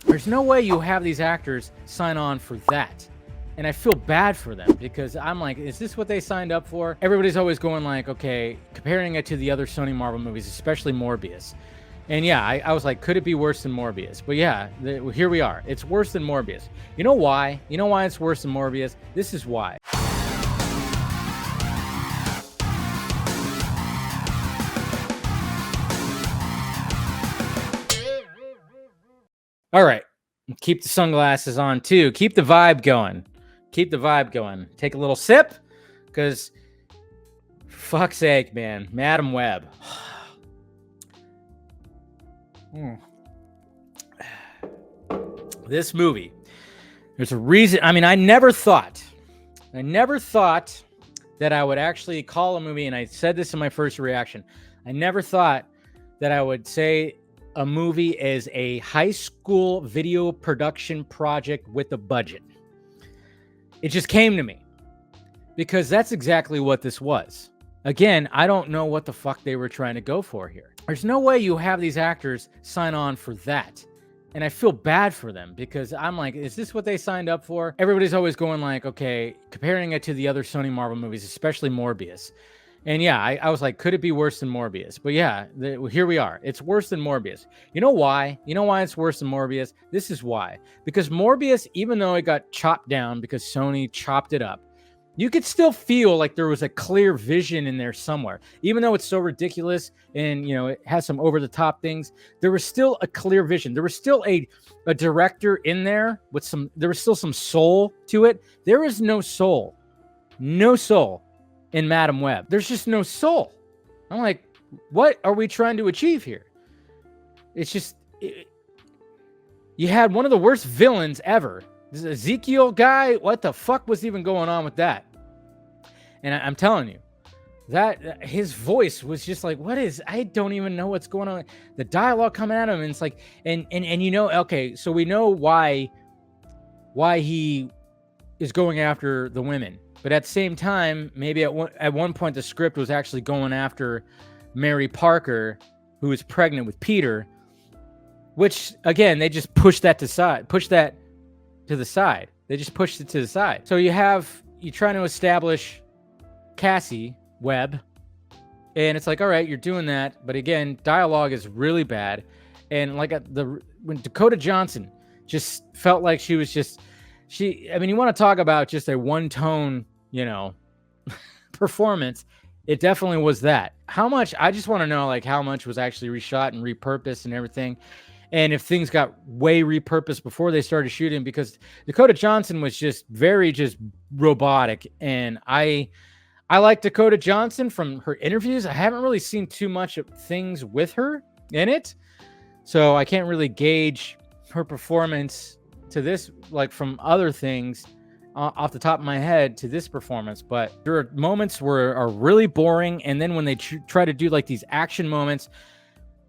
There's no way you have these actors sign on for that. And I feel bad for them because I'm like, is this what they signed up for? Everybody's always going like, okay, comparing it to the other Sony Marvel movies, especially Morbius. And yeah, I was like, could it be worse than Morbius? But yeah, here we are. It's worse than Morbius. You know why? You know why it's worse than Morbius? This is why. All right. Keep the sunglasses on too. Keep the vibe going. Keep the vibe going. Take a little sip because, for fuck's sake, man. Madam Web. This movie, there's a reason. I mean, I never thought that I would actually call a movie, and I said this in my first reaction. I never thought that I would say a movie is a high school video production project with a budget. It just came to me because that's exactly what this was. Again, I don't know what the fuck they were trying to go for here. There's no way you have these actors sign on for that. And I feel bad for them because I'm like, is this what they signed up for? Everybody's always going like, okay, comparing it to the other Sony Marvel movies, especially Morbius. And yeah, I was like, could it be worse than Morbius? But yeah, here we are. It's worse than Morbius. You know why? You know why it's worse than Morbius? This is why. Because Morbius, even though it got chopped down because Sony chopped it up, you could still feel like there was a clear vision in there somewhere. Even though it's so ridiculous and, you know, it has some over-the-top things, there was still a clear vision. There was still a director in there with there was still some soul to it. There is no soul. No soul in Madam Web. There's just no soul. I'm like, what are we trying to achieve here? It's just, you had one of the worst villains ever. This Ezekiel guy, what the fuck was even going on with that? And I'm telling you, that his voice was just like, I don't even know what's going on. The dialogue coming at him, and it's like, and you know, okay, so we know why he is going after the women. But at the same time, maybe at one point the script was actually going after Mary Parker, who was pregnant with Peter, which again, they just pushed that to the side. They just pushed it to the side. So you're trying to establish Cassie Webb, and it's like, all right, you're doing that, but again, dialogue is really bad. And like when Dakota Johnson just felt like she was just, I mean, you want to talk about just a one-tone, you know, performance. It definitely was that. How much, I just want to know, like, how much was actually reshot and repurposed and everything. And if things got way repurposed before they started shooting, because Dakota Johnson was just very robotic. And I like Dakota Johnson from her interviews. I haven't really seen too much of things with her in it, so I can't really gauge her performance to this, like from other things off the top of my head to this performance. But there are moments where are really boring, and then when they try to do like these action moments,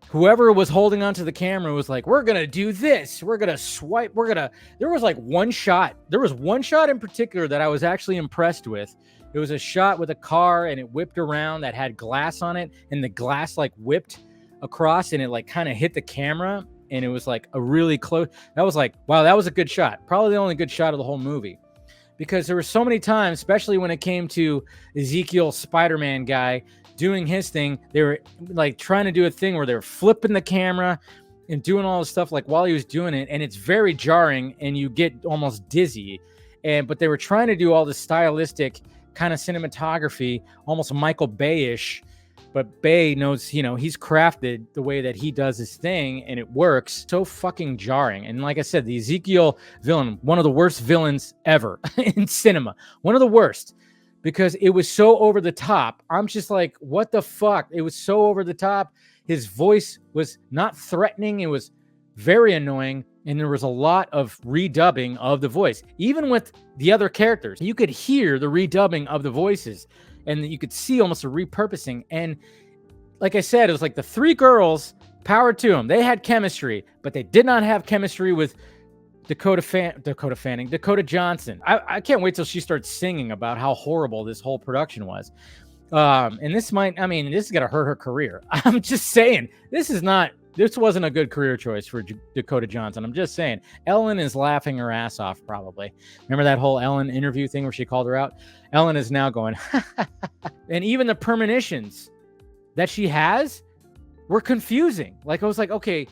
whoever was holding onto the camera was like, we're gonna do this, we're gonna swipe, there was like one shot in particular that I was actually impressed with. It was a shot with a car, and it whipped around that had glass on it, and the glass like whipped across, and it like kind of hit the camera, and it was like a really close. That was like, wow, that was a good shot. Probably the only good shot of the whole movie, because there were so many times, especially when it came to Ezekiel Spider-Man guy doing his thing, they were like trying to do a thing where they were flipping the camera and doing all this stuff like while he was doing it, and it's very jarring, and you get almost dizzy. But they were trying to do all this stylistic kind of cinematography, almost Michael Bay-ish, but Bay knows, you know, he's crafted the way that he does his thing, and it works. So fucking jarring. And like I said, the Ezekiel villain, one of the worst villains ever in cinema, one of the worst, because it was so over the top. I'm just like, what the fuck? It was so over the top. His voice was not threatening. It was very annoying. And there was a lot of redubbing of the voice. Even with the other characters, you could hear the redubbing of the voices, and you could see almost a repurposing. And like I said, it was like the three girls, power to them. They had chemistry, but they did not have chemistry with Dakota Johnson. I can't wait till she starts singing about how horrible this whole production was. And this is going to hurt her career. I'm just saying, this is not This wasn't a good career choice for Dakota Johnson. I'm just saying. Ellen is laughing her ass off, probably. Remember that whole Ellen interview thing where she called her out? Ellen is now going, and even the premonitions that she has were confusing. Like, I was like, okay,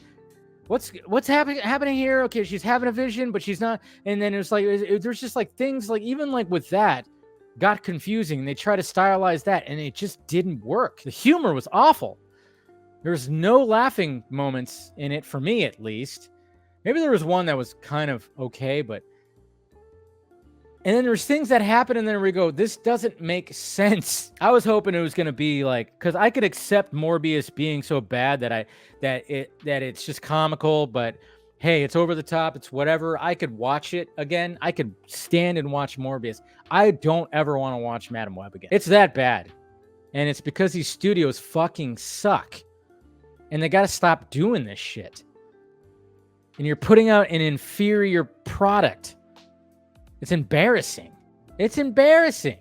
what's happening here? Okay, she's having a vision, but she's not. And then it was like, there's just like things like, even like with that, got confusing. They try to stylize that, and it just didn't work. The humor was awful. There's no laughing moments in it, for me at least. Maybe there was one that was kind of okay, but... And then there's things that happen, and then we go, this doesn't make sense. I was hoping it was going to be like... Because I could accept Morbius being so bad that it's just comical, but hey, it's over the top, it's whatever. I could watch it again. I could stand and watch Morbius. I don't ever want to watch Madam Web again. It's that bad. And it's because these studios fucking suck. And they got to stop doing this shit. And you're putting out an inferior product. It's embarrassing. It's embarrassing.